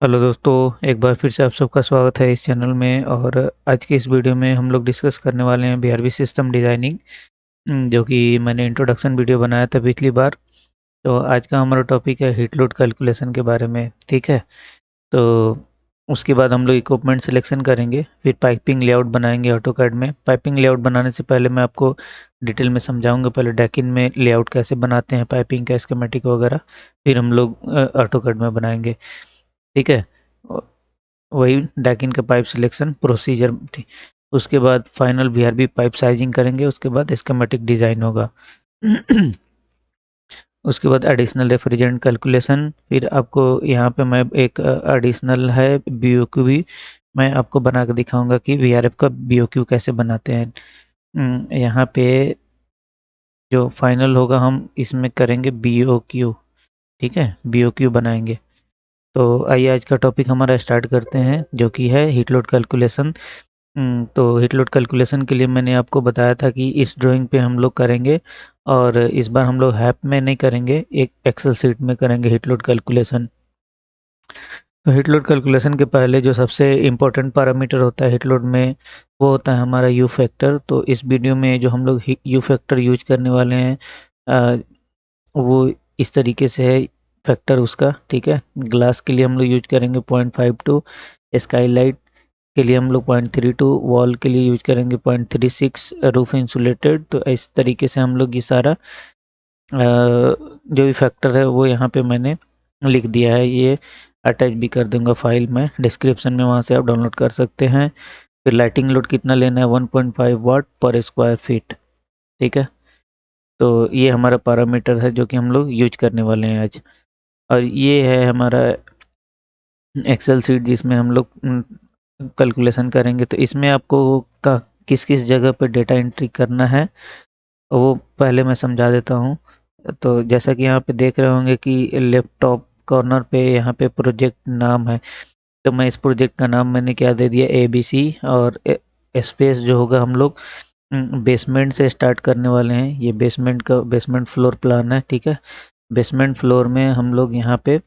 Hello दोस्तों, एक बार फिर से आप सबका स्वागत है इस चैनल में। और आज की इस वीडियो में हम लोग डिस्कस करने वाले हैं बीआरबी सिस्टम डिज़ाइनिंग, जो कि मैंने इंट्रोडक्शन वीडियो बनाया था पिछली बार। तो आज का हमारा टॉपिक है हीट लोड कैलकुलेशन के बारे में। ठीक है, तो उसके बाद हम लोग इक्विपमेंट सिलेक्शन करेंगे, फिर पाइपिंग लेआउट बनाएंगे ऑटोकैड में। पाइपिंग लेआउट बनाने से पहले मैं आपको डिटेल में समझाऊंगा, पहले डेकिन में लेआउट कैसे बनाते हैं, पाइपिंग का स्कीमेटिक वगैरह, फिर हम लोग ऑटोकैड में बनाएंगे। ठीक है, वही डैकिन का पाइप सिलेक्शन प्रोसीजर थी। उसके बाद फाइनल वीआरबी पाइप साइजिंग करेंगे, उसके बाद स्कीमेटिक डिज़ाइन होगा। उसके बाद एडिशनल रेफ्रिजरेंट कैलकुलेशन। फिर आपको यहाँ पे मैं एक एडिशनल है बीओक्यू भी मैं आपको बना के दिखाऊंगा कि वीआरएफ का बीओक्यू कैसे बनाते हैं। यहाँ पे जो फाइनल होगा हम इसमें करेंगे बीओक्यू। ठीक है, बीओक्यू बनाएंगे। तो आइए आज का टॉपिक हमारा स्टार्ट करते हैं, जो कि है हीट लोड कैलकुलेशन। तो हीट लोड कैलकुलेशन के लिए मैंने आपको बताया था कि इस ड्राइंग पे हम लोग करेंगे, और इस बार हम लोग हैप में नहीं करेंगे, एक एक्सेल सीट में करेंगे हीट लोड कैलकुलेशन। तो हीट लोड कैलकुलेशन के पहले जो सबसे इम्पोर्टेंट पैरामीटर होता है हीट लोड में, वो होता है हमारा यू फैक्टर। तो इस वीडियो में जो हम लोग यू फैक्टर यूज करने वाले हैं, अ, वो इस तरीके से है फैक्टर उसका। ठीक है, ग्लास के लिए हम लोग यूज करेंगे 0.52, स्काईलाइट के लिए हम लोग 0.32, वॉल के लिए यूज करेंगे 0.36, रूफ इंसुलेटेड। तो इस तरीके से हम लोग ये सारा जो भी फैक्टर है वो यहाँ पे मैंने लिख दिया है। ये अटैच भी कर दूंगा फाइल में, डिस्क्रिप्शन में, वहाँ से आप डाउनलोड कर सकते हैं। फिर लाइटिंग लोड कितना लेना है, 1.5 वाट पर स्क्वायर फीट। ठीक है, तो ये हमारा पैरामीटर है जो कि हम लोग यूज करने वाले हैं आज। और ये है हमारा एक्सेल सीट जिसमें हम लोग कैलकुलेशन करेंगे। तो इसमें आपको का किस किस जगह पे डेटा एंट्री करना है वो पहले मैं समझा देता हूँ। तो जैसा कि यहाँ पे देख रहे होंगे कि लेफ्ट टॉप कॉर्नर पे यहाँ पे प्रोजेक्ट नाम है। तो मैं इस प्रोजेक्ट का नाम मैंने क्या दे दिया, ABC। और स्पेस जो होगा, हम लोग बेसमेंट से स्टार्ट करने वाले हैं। ये बेसमेंट का बेसमेंट फ्लोर प्लान है। ठीक है, बेसमेंट फ्लोर में हम लोग यहाँ पे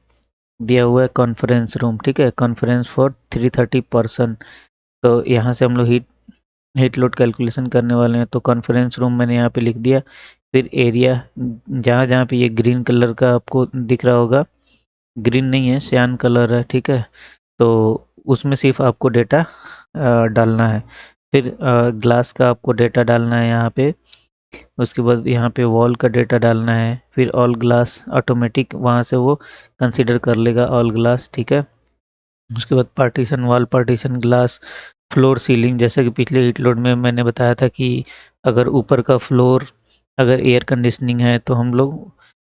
दिया हुआ है कॉन्फ्रेंस रूम। ठीक है, कॉन्फ्रेंस फॉर 330 पर्सन। तो यहाँ से हम लोग हीट लोड कैलकुलेशन करने वाले हैं। तो कॉन्फ्रेंस रूम मैंने यहाँ पे लिख दिया। फिर एरिया, जहाँ जहाँ पे ये ग्रीन कलर का आपको दिख रहा होगा, ग्रीन नहीं है, सियान कलर है। ठीक है, तो उसमें सिर्फ आपको डेटा डालना है। फिर ग्लास का आपको डेटा डालना है यहाँ पे। उसके बाद यहाँ पे वॉल का डेटा डालना है। फिर ऑल ग्लास ऑटोमेटिक वहाँ से वो कंसीडर कर लेगा ऑल ग्लास। ठीक है, उसके बाद partition wall, partition glass, floor ceiling. जैसे कि पिछले हीट लोड में मैंने बताया था कि अगर ऊपर का फ्लोर अगर एयर कंडीशनिंग है तो हम लोग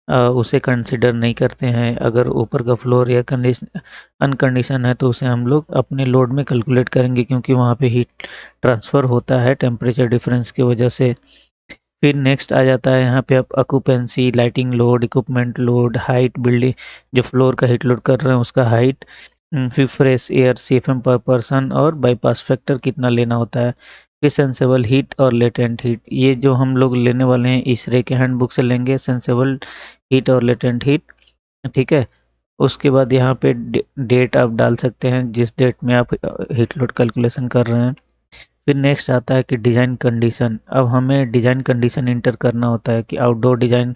उसे कंसिडर नहीं करते हैं। अगर ऊपर का फ्लोर एयर कंडीशन अनकंडीशन है तो उसे हम लोग अपने लोड में कैलकुलेट करेंगे, क्योंकि वहाँ पे हीट ट्रांसफ़र होता है टेम्परेचर डिफरेंस की वजह से। फिर नेक्स्ट आ जाता है यहाँ पे आप occupancy, lighting load, equipment load, height, building जो फ्लोर का हीट लोड कर रहे हैं उसका हाइट, फिर फ्रेश एयर CFM पर पर्सन, और बाईपास फैक्टर कितना लेना होता है। फिर सेंसेबल हीट और लेटेंट हीट, ये जो हम लोग लेने वाले हैं इस रे के हैंडबुक से लेंगे, सेंसेबल हीट और लेटेंट हीट। ठीक है, उसके बाद यहाँ पे डेट आप डाल सकते हैं जिस डेट में आप हीट लोड कैलकुलेशन कर रहे हैं। फिर नेक्स्ट आता है कि डिज़ाइन कंडीशन। अब हमें डिज़ाइन कंडीशन इंटर करना होता है कि आउटडोर डिज़ाइन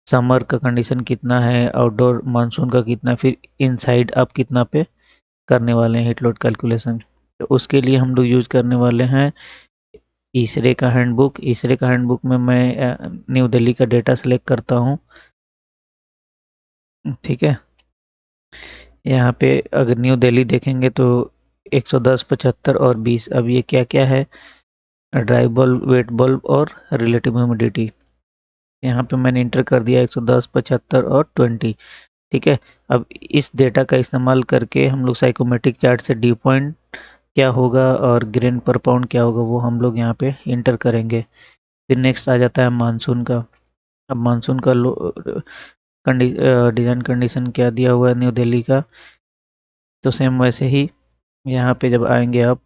समर का कंडीशन कितना है, आउटडोर मानसून का कितना है, फिर इनसाइड आप कितना पे करने वाले हैं हीट लोड कैलकुलेशन। तो उसके लिए हम लोग यूज़ करने वाले हैं ईसरे का हैंडबुक। ईसरे का हैंडबुक में मैं न्यू दिल्ली का डेटा सेलेक्ट करता हूँ। ठीक है, यहाँ पे अगर न्यू दिल्ली देखेंगे तो 110, 75 और 20। अब ये क्या क्या है, ड्राई बल्ब, वेट बल्ब और रिलेटिव ह्यूमिडिटी। यहाँ पे मैंने इंटर कर दिया 110, 75 और 20। ठीक है, अब इस डेटा का इस्तेमाल करके हम लोग साइकोमेट्रिक चार्ट से ड्यू पॉइंट क्या होगा और ग्रेन पर पाउंड क्या होगा वो हम लोग यहाँ पे इंटर करेंगे। फिर नेक्स्ट आ जाता है मानसून का। अब मानसून का डिज़ाइन कंडीशन क्या दिया हुआ है न्यू दिल्ली का, तो सेम वैसे ही यहाँ पे जब आएंगे आप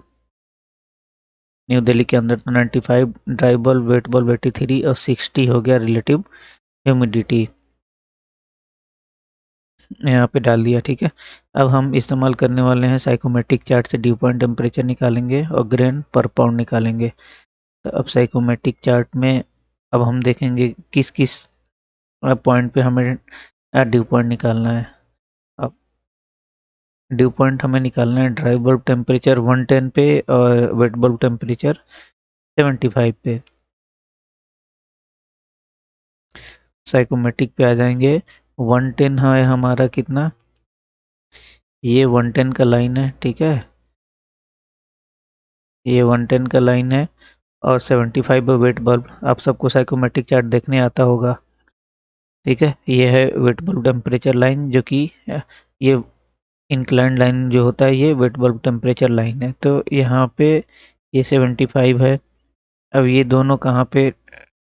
न्यू दिल्ली के अंदर, तो 95 ड्राई बल्ब, वेट बल्ब 83 और 60 हो गया रिलेटिव ह्यूमिडिटी। यहाँ पे डाल दिया, ठीक है। अब हम इस्तेमाल करने वाले हैं साइकोमेट्रिक चार्ट से ड्यू पॉइंट टेम्परेचर निकालेंगे और ग्रेन पर पाउंड निकालेंगे। तो अब साइकोमेट्रिक चार्ट में अब हम देखेंगे किस किस पॉइंट पे हमें ड्यू पॉइंट निकालना है। अब ड्यू पॉइंट हमें निकालना है ड्राई बल्ब टेम्परेचर 110 पे और वेट बल्ब टेम्परेचर 75 पे। साइकोमेट्रिक पे आ जाएंगे, 110 है हमारा कितना, ये 110 का लाइन है, ठीक है, ये 110 का लाइन है और 75 है वेट बल्ब। आप सबको साइकोमेट्रिक चार्ट देखने आता होगा, ठीक है। ये है वेट बल्ब टेम्परेचर लाइन, जो कि ये इंक्लाइंड लाइन जो होता है ये वेट बल्ब टेम्परेचर लाइन है। तो यहाँ पे ये 75 है। अब ये दोनों कहाँ पे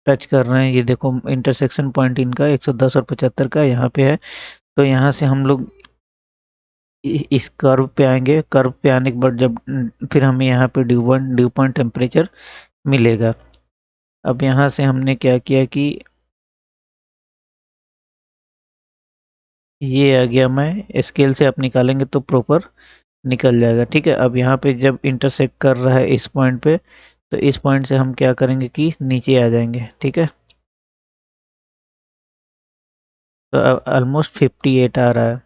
टच कर रहे हैं, ये देखो इंटरसेक्शन पॉइंट इनका 110 और 75 का यहाँ पे है। तो यहाँ से हम लोग इस कर्व पे आएंगे। कर्व पे आने के बाद जब फिर हमें यहाँ पे ड्यू पॉइंट टेम्परेचर मिलेगा। अब यहाँ से हमने क्या किया कि ये आ गया, मैं स्केल से आप निकालेंगे तो प्रॉपर निकल जाएगा, ठीक है। अब यहाँ पे जब इंटरसेक्ट कर रहा है इस पॉइंट पे, तो इस पॉइंट से हम क्या करेंगे कि नीचे आ जाएंगे, ठीक है। तो अब ऑलमोस्ट 58 आ रहा है,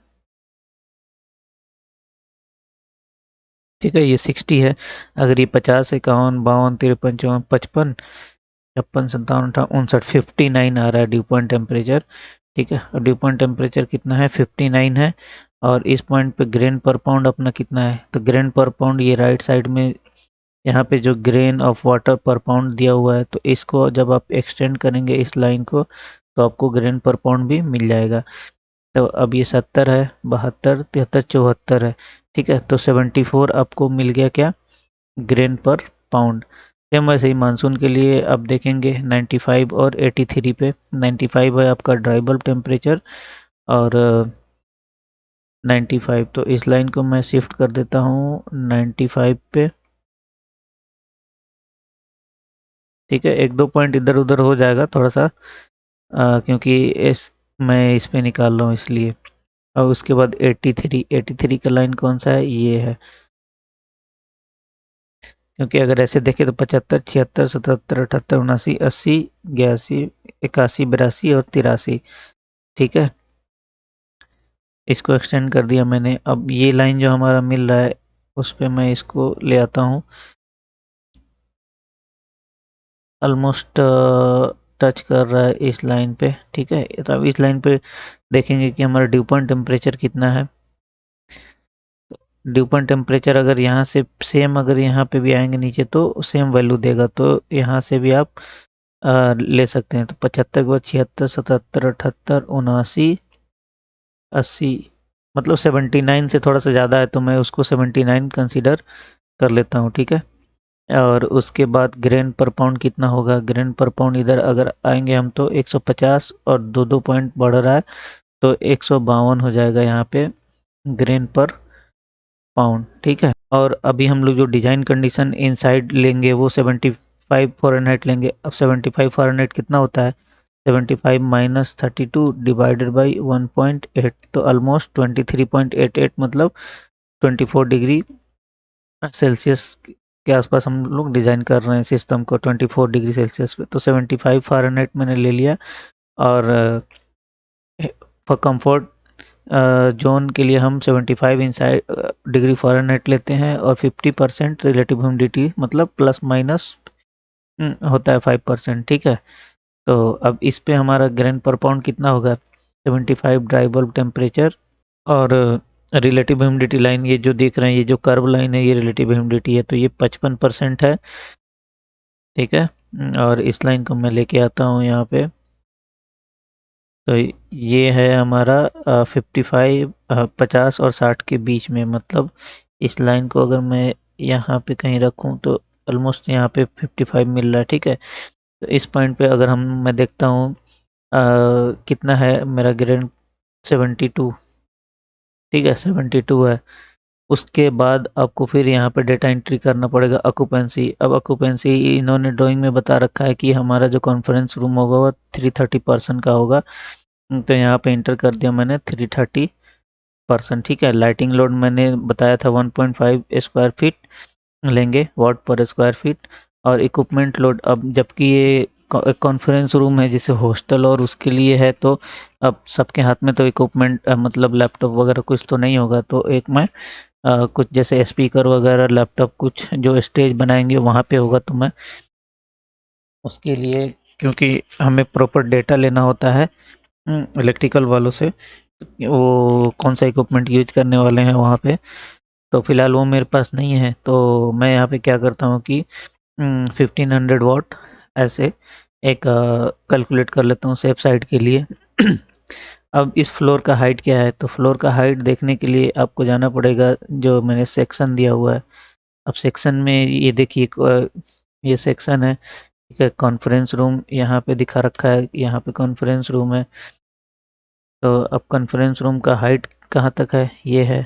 ठीक है। ये 60 है। अगर ये 50, 51, 52, 53, 54, 55, 56, 57, 58, 59, 59 आ रहा है ड्यू पॉइंट टेम्परेचर, ठीक है। और ड्यू पॉइंट टेम्परेचर कितना है, 59 है। और इस पॉइंट पे ग्रेन पर पाउंड अपना कितना है, तो ग्रेन पर पाउंड ये राइट साइड में यहाँ पे जो ग्रेन ऑफ वाटर पर पाउंड दिया हुआ है, तो इसको जब आप एक्सटेंड करेंगे इस लाइन को, तो आपको ग्रेन पर पाउंड भी मिल जाएगा। तो अब ये 70 है, 72, 73, 74 है, ठीक है। तो 74 आपको मिल गया क्या, ग्रेन पर पाउंड। सेम वैसे ही मानसून के लिए अब देखेंगे 95 और 83 पे। 95 है आपका ड्राई बल्ब टेम्परेचर और 95, तो इस लाइन को मैं शिफ्ट कर देता हूँ 95 पे, ठीक है। एक दो पॉइंट इधर उधर हो जाएगा थोड़ा सा, क्योंकि मैं इस पे निकाल रहा हूँ इसलिए। और उसके बाद 83, 83 का लाइन कौन सा है, ये है। क्योंकि अगर ऐसे देखें तो 75, 76, 77, 78, 79, 80, 81, 81, 82 और 83, ठीक है। इसको एक्सटेंड कर दिया मैंने। अब ये लाइन जो हमारा मिल रहा है उस पे मैं इसको ले आता हूँ, ऑलमोस्ट टच कर रहा है इस लाइन पे, ठीक है। तो अब इस लाइन पे देखेंगे कि हमारा ड्यू पॉइंट टेम्परेचर कितना है। ड्यू पॉइंट टेम्परेचर अगर यहाँ से सेम, अगर यहाँ पे भी आएंगे नीचे तो सेम वैल्यू देगा, तो यहाँ से भी आप ले सकते हैं। तो 75 के बाद 76, 77, 78, 79, 80, मतलब 79 से थोड़ा सा ज़्यादा है तो मैं उसको 79 कंसीडर कर लेता हूँ, ठीक है। और उसके बाद ग्रेन पर पाउंड कितना होगा, ग्रेन पर पाउंड इधर अगर आएंगे हम तो 150 और दो दो पॉइंट बढ़ रहा है, तो 152 हो जाएगा यहाँ पे ग्रेन पर पाउंड, ठीक है। और अभी हम लोग जो डिजाइन कंडीशन इनसाइड लेंगे वो 75 फ़ारेनहाइट लेंगे। अब 75 फ़ारेनहाइट कितना होता है, 75 माइनस 32 डिवाइडेड बाई 1.8, तो ऑलमोस्ट 23.88, मतलब 24 डिग्री सेल्सियस के आसपास हम लोग डिज़ाइन कर रहे हैं सिस्टम को, 24 डिग्री सेल्सियस पे। तो 75 फ़ारेनहाइट मैंने ले लिया। और फॉर कंफर्ट जोन के लिए हम 75 इनसाइड डिग्री फ़ारेनहाइट लेते हैं और 50% रिलेटिव ह्यूमिडिटी, मतलब प्लस माइनस होता है 5%, ठीक है। तो अब इस पे हमारा ग्रेन पर पाउंड कितना होगा, 75 ड्राई बल्ब टेम्परेचर और रिलेटिव ह्यूमिडिटी लाइन, ये जो देख रहे हैं ये जो कर्व लाइन है ये रिलेटिव ह्यूमिडिटी है, तो ये 55% है, ठीक है। और इस लाइन को मैं लेके आता हूँ यहाँ पे। तो ये है हमारा 55, 50 और 60 के बीच में, मतलब इस लाइन को अगर मैं यहाँ पे कहीं रखूँ तो ऑलमोस्ट यहाँ पे 55 मिल रहा है, ठीक है। तो इस पॉइंट पे अगर मैं देखता हूँ कितना है मेरा ग्रेड, 72, ठीक है, 72 है। उसके बाद आपको फिर यहाँ पे डेटा एंट्री करना पड़ेगा ऑक्यूपेंसी। अब ऑक्यूपेंसी इन्होंने ड्राइंग में बता रखा है कि हमारा जो कॉन्फ्रेंस रूम होगा वो 330 पर्सन का होगा। तो यहाँ पे इंटर कर दिया मैंने 330%। ठीक है, लाइटिंग लोड मैंने बताया था 1.5 स्क्वायर फीट लेंगे, वाट पर स्क्वायर फीट। और इक्विपमेंट लोड, अब जबकि ये कॉन्फ्रेंस रूम है जैसे हॉस्टल और उसके लिए है, तो अब सबके हाथ में तो इक्विपमेंट मतलब लैपटॉप वगैरह कुछ तो नहीं होगा। तो एक मैं कुछ जैसे स्पीकर वगैरह लैपटॉप कुछ जो स्टेज बनाएंगे वहाँ पे होगा, तो मैं उसके लिए, क्योंकि हमें प्रॉपर डेटा लेना होता है इलेक्ट्रिकल वालों से, वो कौन सा इक्विपमेंट यूज करने वाले हैं वहाँ पे, तो फिलहाल वो मेरे पास नहीं है। तो मैं यहाँ पे क्या करता हूँ कि 1500 वाट ऐसे एक कैलकुलेट कर लेता हूँ सेफ साइड के लिए। अब इस फ्लोर का हाइट क्या है, तो फ्लोर का हाइट देखने के लिए आपको जाना पड़ेगा जो मैंने सेक्शन दिया हुआ है। अब सेक्शन में ये देखिए ये सेक्शन है, ठीक है। कॉन्फ्रेंस रूम यहाँ पे दिखा रखा है, यहाँ पे कॉन्फ्रेंस रूम है। तो अब कॉन्फ्रेंस रूम का हाइट कहाँ तक है, ये है,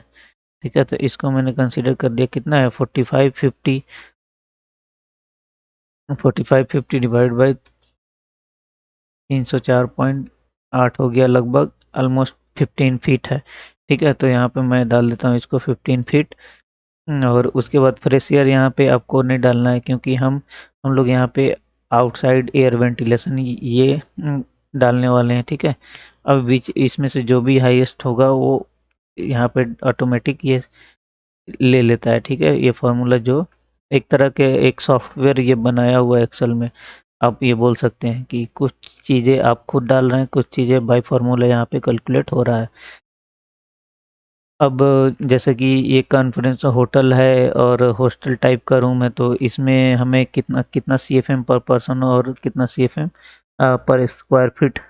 ठीक है। तो इसको मैंने कंसीडर कर दिया, कितना है 4550, 4550 डिवाइड बाई 304.8 हो गया, लगभग ऑलमोस्ट 15 फीट है। ठीक है, तो यहाँ पे मैं डाल देता हूँ इसको 15 फीट। और उसके बाद फ्रेश एयर यहाँ पे आपको नहीं डालना है, क्योंकि हम लोग यहाँ पे आउटसाइड एयर वेंटिलेशन ये डालने वाले हैं। ठीक है, अब बीच इसमें से जो भी हाईएस्ट होगा वो यहाँ पे ऑटोमेटिक ये ले लेता है। ठीक है, ये फार्मूला जो एक तरह के एक सॉफ्टवेयर ये बनाया हुआ है एक्सेल में, आप ये बोल सकते हैं कि कुछ चीज़ें आप खुद डाल रहे हैं, कुछ चीज़ें बाय फार्मूला यहाँ पे कैलकुलेट हो रहा है। अब जैसे कि ये कॉन्फ्रेंस होटल है और हॉस्टल टाइप का रूम है, तो इसमें हमें कितना कितना सीएफएम पर पर्सन और कितना सीएफएम पर स्क्वायर फीट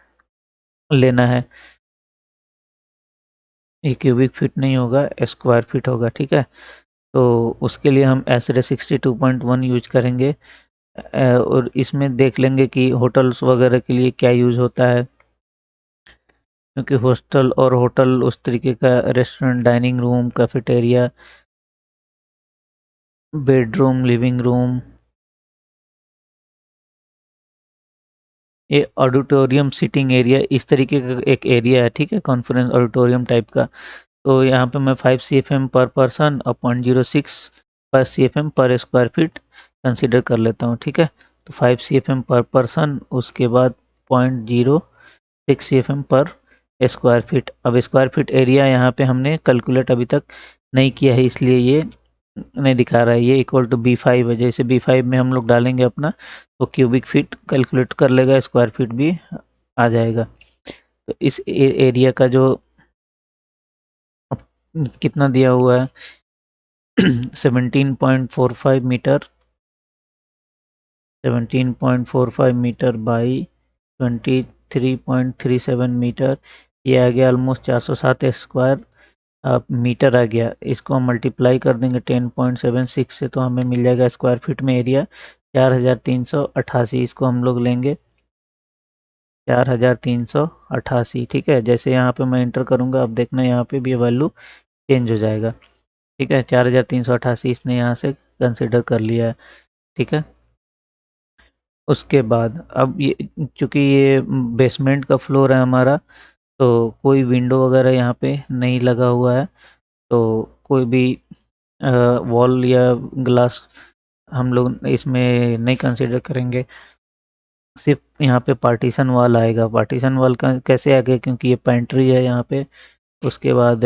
लेना है। ये क्यूबिक फीट नहीं होगा, स्क्वायर फीट होगा। ठीक है, तो उसके लिए हम एसरे 62.1 यूज करेंगे। और इसमें देख लेंगे कि होटल्स वगैरह के लिए क्या यूज़ होता है, क्योंकि हॉस्टल और होटल उस तरीके का restaurant, dining room, cafeteria, bedroom, living room, ये ऑडिटोरियम, सिटिंग एरिया, इस तरीके का एक एरिया है। ठीक है, कॉन्फ्रेंस ऑडिटोरियम टाइप का। तो यहाँ पे मैं 5 CFM पर पर्सन और 0.06 पर CFM पर स्क्वायर फीट कंसीडर कर लेता हूँ। ठीक है, तो 5 CFM पर पर्सन, उसके बाद 0.06 CFM पर स्क्वायर फीट। अब स्क्वायर फीट एरिया यहाँ पे हमने कैलकुलेट अभी तक नहीं किया है, इसलिए ये नहीं दिखा रहा है। ये इक्वल टू B5 है, जैसे B5 में हम लोग डालेंगे अपना, तो क्यूबिक फीट कैलकुलेट कर लेगा, स्क्वायर फीट भी आ जाएगा। तो इस एरिया का जो कितना दिया हुआ है 17.45 मीटर, 17.45 मीटर बाई 23.37 मीटर, ये आ गया ऑलमोस्ट 407 स्क्वायर मीटर आ गया। इसको हम मल्टीप्लाई कर देंगे 10.76 से, तो हमें मिल जाएगा स्क्वायर फीट में एरिया 4388। इसको हम लोग लेंगे 4388। ठीक है, जैसे यहाँ पे मैं इंटर करूँगा, अब देखना यहाँ पे भी वैल्यू चेंज हो जाएगा। ठीक है, 4388 इसने यहाँ से कंसिडर कर लिया है। ठीक है, उसके बाद अब ये चूँकि ये बेसमेंट का फ्लोर है हमारा, तो कोई विंडो वगैरह यहाँ पे नहीं लगा हुआ है, तो कोई भी वॉल या ग्लास हम लोग इसमें नहीं कंसिडर करेंगे। सिर्फ यहाँ पे पार्टीशन वॉल आएगा। पार्टीशन वॉल का कैसे आएगा, क्योंकि ये पेंट्री है यहाँ पे। उसके बाद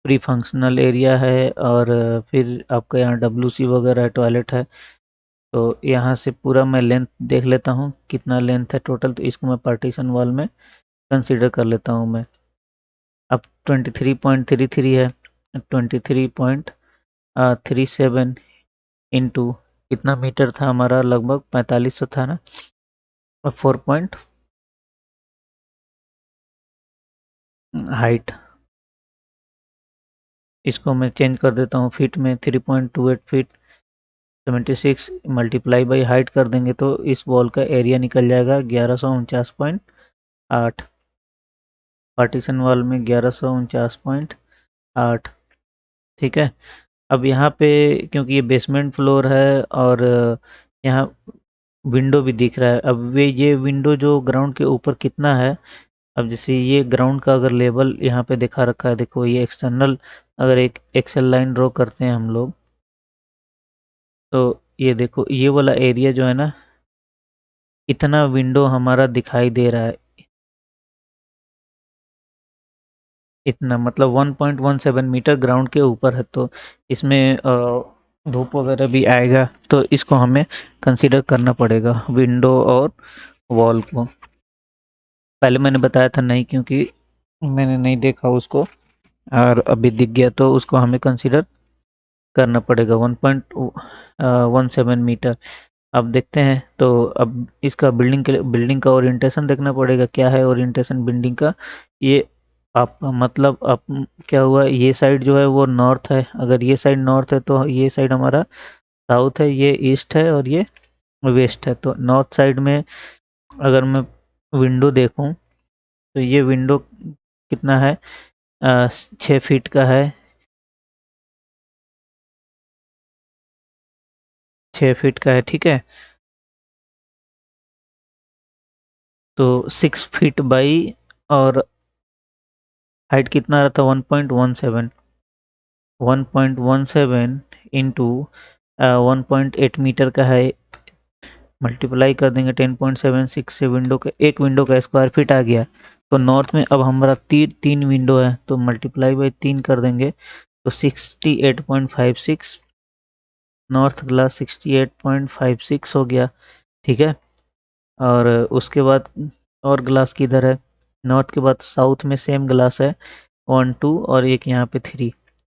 प्री फंक्शनल एरिया है, और फिर आपका यहाँ WC वगैरह है, टॉयलेट है। तो यहाँ से पूरा मैं लेंथ देख लेता हूँ कितना लेंथ है टोटल, तो इसको मैं पार्टीशन वॉल में कंसीडर कर लेता हूँ मैं। अब 23.33 है, 23.37 इंटू कितना मीटर था हमारा, लगभग 4500 था ना, और 4 पॉइंट हाइट, इसको मैं चेंज कर देता हूँ फीट में, 3.28 फीट 76 मल्टीप्लाई बाई हाइट कर देंगे, तो इस वॉल का एरिया निकल जाएगा 1149.8। पार्टीशन वॉल में 1149.8। ठीक है, अब यहाँ पे क्योंकि ये बेसमेंट फ्लोर है और यहाँ विंडो भी दिख रहा है। अब वे ये विंडो जो ग्राउंड के ऊपर कितना है, अब जैसे ये ग्राउंड का अगर लेवल यहाँ पे दिखा रखा है, देखो ये एक्सटर्नल, अगर एक एक्सेल लाइन ड्रॉ करते हैं हम लोग, तो ये देखो ये वाला एरिया जो है ना, इतना विंडो हमारा दिखाई दे रहा है, इतना मतलब 1.17 मीटर ग्राउंड के ऊपर है। तो इसमें धूप वगैरह भी आएगा, तो इसको हमें कंसीडर करना पड़ेगा विंडो और वॉल को। पहले मैंने बताया था नहीं, क्योंकि मैंने नहीं देखा उसको, और अभी दिख गया तो उसको हमें कंसीडर करना पड़ेगा 1.17 मीटर। अब देखते हैं, तो अब इसका बिल्डिंग के लिए बिल्डिंग का ओरिएंटेशन देखना पड़ेगा, क्या है ओरिएंटेशन बिल्डिंग का। ये आप मतलब आप क्या हुआ, ये साइड जो है वो नॉर्थ है, अगर ये साइड नॉर्थ है तो ये साइड हमारा साउथ है, ये ईस्ट है और ये वेस्ट है। तो नॉर्थ साइड में अगर मैं विंडो देखूं, तो ये विंडो कितना है, 6 फीट का है, 6 फीट का है, ठीक है। तो 6 फीट बाई, और हाइट कितना रहा था, 1.17, 1.17 इंटू 1.8 मीटर का है, मल्टीप्लाई कर देंगे 10.76 से, विंडो का एक विंडो का स्क्वायर फीट आ गया। तो नॉर्थ में अब हमारा तीन विंडो है, तो मल्टीप्लाई बाई 3 कर देंगे, तो 68.56, नॉर्थ ग्लास 68.56 हो गया, ठीक है। और उसके बाद और ग्लास किधर है, नॉर्थ के बाद साउथ में सेम ग्लास है, 1 2 और एक यहाँ पे 3,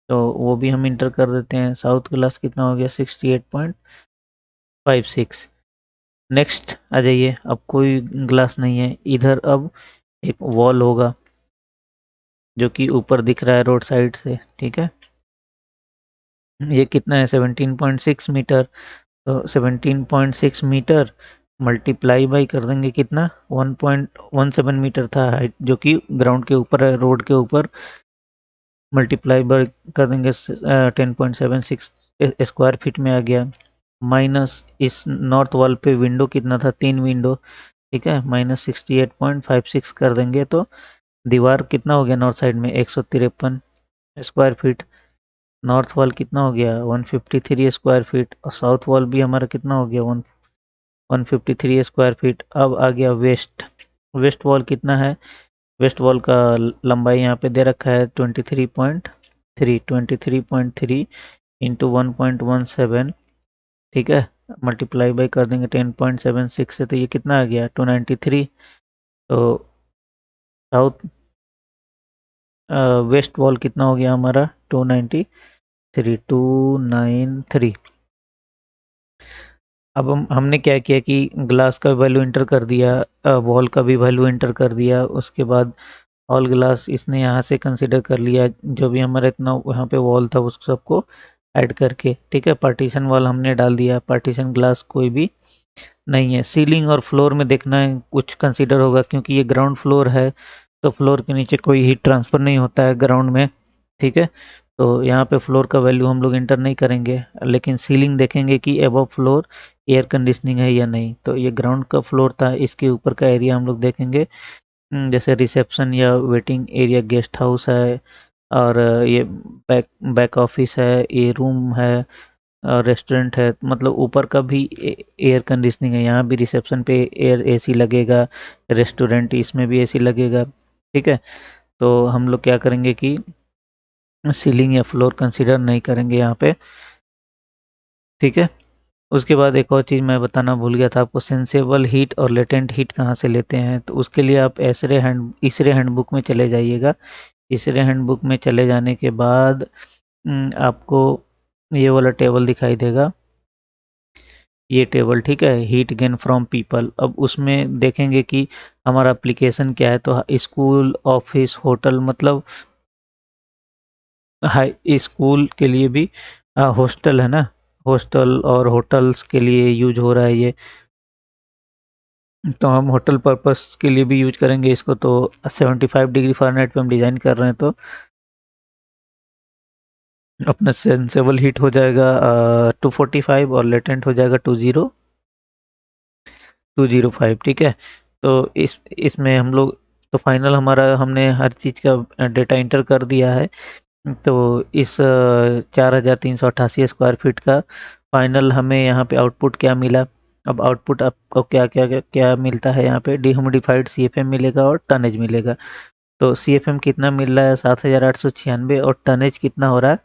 तो वो भी हम इंटर कर देते हैं। साउथ ग्लास कितना हो गया, 68.56। नेक्स्ट आ जाइए, अब कोई ग्लास नहीं है इधर, अब एक वॉल होगा जो कि ऊपर दिख रहा है रोड साइड से, ठीक है। ये कितना है, 17.6 मीटर, तो 17.6 मीटर मल्टीप्लाई बाई कर देंगे कितना, 1.17 मीटर था हाइट, जो कि ग्राउंड के ऊपर है, रोड के ऊपर, मल्टीप्लाई बाई कर देंगे 10.76 स्क्वायर फीट में आ गया। माइनस इस नॉर्थ वॉल पे विंडो कितना था, 3 विंडो, ठीक है, -68.56 कर देंगे, तो दीवार कितना हो गया नॉर्थ साइड में, 153 स्क्वायर फीट। नॉर्थ वॉल कितना हो गया, 153 स्क्वायर फीट, और साउथ वॉल भी हमारा कितना हो गया, 153 स्क्वायर फीट। अब आ गया वेस्ट, वेस्ट वॉल कितना है, वेस्ट वॉल का लंबाई यहाँ पे दे रखा है 23.3 इंटू 1.17, ठीक है, मल्टीप्लाई बाई कर देंगे 10.76 से, तो ये कितना आ गया, 293। तो साउथ वेस्ट वॉल कितना हो गया हमारा, 293। अब हमने क्या किया कि ग्लास का वैल्यू इंटर कर दिया, वॉल का भी वैल्यू इंटर कर दिया, उसके बाद ऑल ग्लास इसने यहाँ से कंसिडर कर लिया, जो भी हमारा इतना यहाँ पे वॉल था उस सबको ऐड करके, ठीक है। पार्टीशन वॉल हमने डाल दिया, पार्टीशन ग्लास कोई भी नहीं है। सीलिंग और फ्लोर में देखना है कुछ कंसिडर होगा, क्योंकि ये ग्राउंड फ्लोर है, तो फ्लोर के नीचे कोई हीट ट्रांसफ़र नहीं होता है ग्राउंड में, ठीक है। तो यहाँ पे फ्लोर का वैल्यू हम लोग इंटर नहीं करेंगे, लेकिन सीलिंग देखेंगे कि एबव फ्लोर एयर कंडीशनिंग है या नहीं। तो ये ग्राउंड का फ्लोर था, इसके ऊपर का एरिया हम लोग देखेंगे, जैसे रिसेप्शन या वेटिंग एरिया, गेस्ट हाउस है, और ये बैक बैक ऑफिस है, ये रूम है, रेस्टोरेंट है, मतलब ऊपर का भी एयर कंडीशनिंग है, यहाँ भी रिसेप्शन पे एयर एसी लगेगा, रेस्टोरेंट इसमें भी एसी लगेगा, ठीक है। तो हम लोग क्या करेंगे कि सीलिंग या फ्लोर कंसीडर नहीं करेंगे यहाँ पे, ठीक है। उसके बाद एक और चीज़ मैं बताना भूल गया था आपको, सेंसेबल हीट और लेटेंट हीट कहाँ से लेते हैं। तो उसके लिए आप इसरे हैंडबुक में चले जाइएगा। इसरे हैंडबुक में चले जाने के बाद आपको ये वाला टेबल दिखाई देगा, ये टेबल, ठीक है, हीट गेन फ्रॉम पीपल। अब उसमें देखेंगे कि हमारा एप्लीकेशन क्या है, तो स्कूल, ऑफिस, होटल, मतलब हाई स्कूल के लिए भी हॉस्टल है ना, हॉस्टल और होटल्स के लिए यूज हो रहा है ये, तो हम होटल पर्पस के लिए भी यूज करेंगे इसको। तो 75 डिग्री फ़ारेनहाइट पे हम डिज़ाइन कर रहे हैं, तो अपना सेंसेबल हीट हो जाएगा 245 और लेटेंट हो जाएगा 205, ठीक है। तो इसमें हम लोग तो फाइनल हमारा हमने हर चीज़ का डेटा इंटर कर दिया है। तो इस 4388 स्क्वायर फीट का फाइनल हमें यहाँ पे आउटपुट क्या मिला। अब आउटपुट आपको क्या क्या क्या, क्या मिलता है, यहाँ पे डिह्यूमिडिफाइड सीएफएम मिलेगा और टनेज मिलेगा। तो सीएफएम कितना मिल रहा है 7896 और टनेज कितना हो रहा है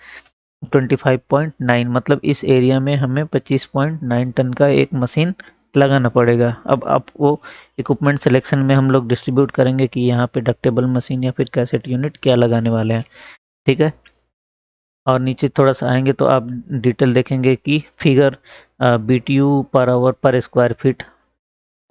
25.9, मतलब इस एरिया में हमें 25.9 टन का एक मशीन लगाना पड़ेगा। अब आपको इक्विपमेंट सिलेक्शन में हम लोग डिस्ट्रीब्यूट करेंगे कि यहाँ पे डक्टेबल मशीन या फिर कैसेट यूनिट क्या लगाने वाले हैं, ठीक है। और नीचे थोड़ा सा आएंगे तो आप डिटेल देखेंगे कि फिगर बीटीयू पर आवर पर स्क्वायर फीट,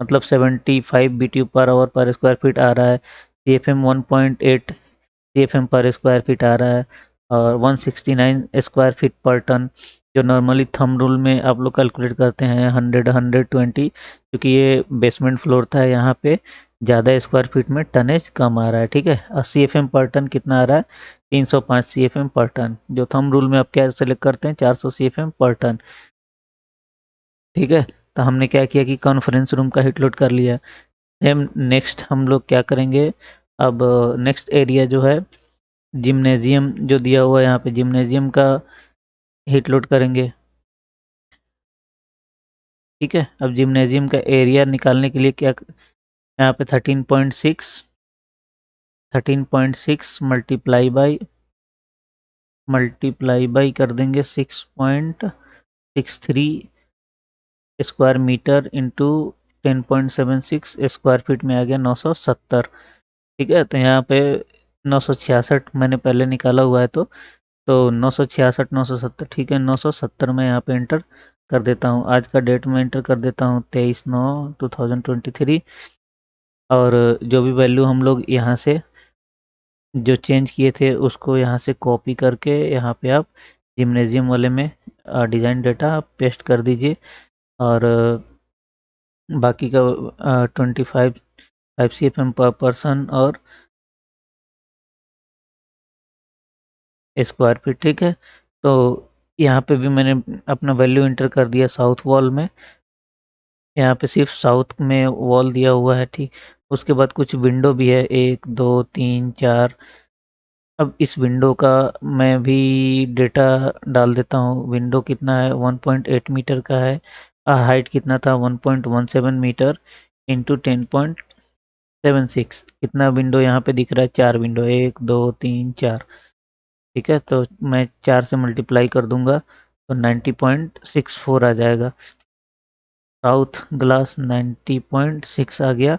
मतलब 75 बीटीयू पर आवर पर स्क्वायर फीट आ रहा है। सीएफएम 1.8 सीएफएम पर स्क्वायर फीट आ रहा है और 169 स्क्वायर फीट पर टन, जो नॉर्मली थंब रूल में आप लोग कैलकुलेट करते हैं 100 120, क्योंकि ये बेसमेंट फ्लोर था, यहाँ पे ज़्यादा स्क्वायर फीट में टनेज कम आ रहा है, ठीक है। और सीएफएम पर टन कितना आ रहा है 305 सीएफएम पर टन, जो थंब रूल में आप क्या सेलेक्ट करते हैं 400 सीएफएम पर टन, ठीक है। तो हमने क्या किया कि कॉन्फ्रेंस रूम का हीट लोड कर लिया। हम नेक्स्ट हम लोग क्या करेंगे, अब नेक्स्ट एरिया जो है जिम्नेजियम जो दिया हुआ है, यहाँ पे जिम्नेजियम का हीट लोड करेंगे, ठीक है। अब जिम्नेजियम का एरिया निकालने के लिए क्या, यहाँ पे 13.6 मल्टीप्लाई बाई कर देंगे 6.63 square metre into 10.76 square feet में आ गया 970, ठीक है। तो यहाँ पे 966 मैंने पहले निकाला हुआ है, तो 966 970, ठीक है। 970 में यहाँ पे एंटर कर देता हूँ। आज का डेट में एंटर कर देता हूँ 23/9/2023, और जो भी वैल्यू हम लोग यहाँ से जो चेंज किए थे उसको यहाँ से कॉपी करके यहाँ पे आप जिम्नेजियम वाले में डिज़ाइन डेटा आप पेस्ट कर दीजिए, और बाकी का 25 CFM पर पर्सन और स्क्वायर फीट, ठीक है। तो यहाँ पे भी मैंने अपना वैल्यू इंटर कर दिया साउथ वॉल में, यहाँ पे सिर्फ साउथ में वॉल दिया हुआ है, ठीक। उसके बाद कुछ विंडो भी है 1 2 3 4। अब इस विंडो का मैं भी डेटा डाल देता हूँ। विंडो कितना है 1.8 मीटर का है, और हाइट कितना था 1.17 मीटर इंटू 10.76। कितना विंडो यहाँ पे दिख रहा है, 4 विंडो, 1 2 3 4, ठीक है। तो मैं 4 से मल्टीप्लाई कर दूंगा तो 90.64 आ जाएगा। साउथ ग्लास 90.6 आ गया,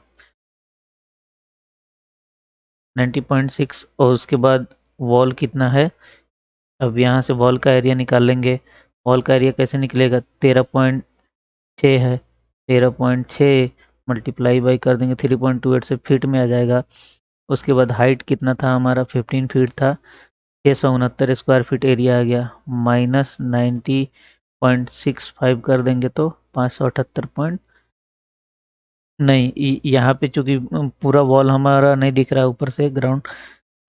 90.6। और उसके बाद वॉल कितना है, अब यहाँ से वॉल का एरिया निकाल लेंगे। वॉल का एरिया कैसे निकलेगा, 13.6 है, 13.6 मल्टीप्लाई बाई कर देंगे 3.28 से फीट में आ जाएगा। उसके बाद हाइट कितना था हमारा 15 फीट था, 669 स्क्वायर फीट एरिया आ गया, माइनस 90.65 कर देंगे तो 578 पॉइंट, नहीं यहाँ पे चूंकि पूरा वॉल हमारा नहीं दिख रहा है ऊपर से ग्राउंड,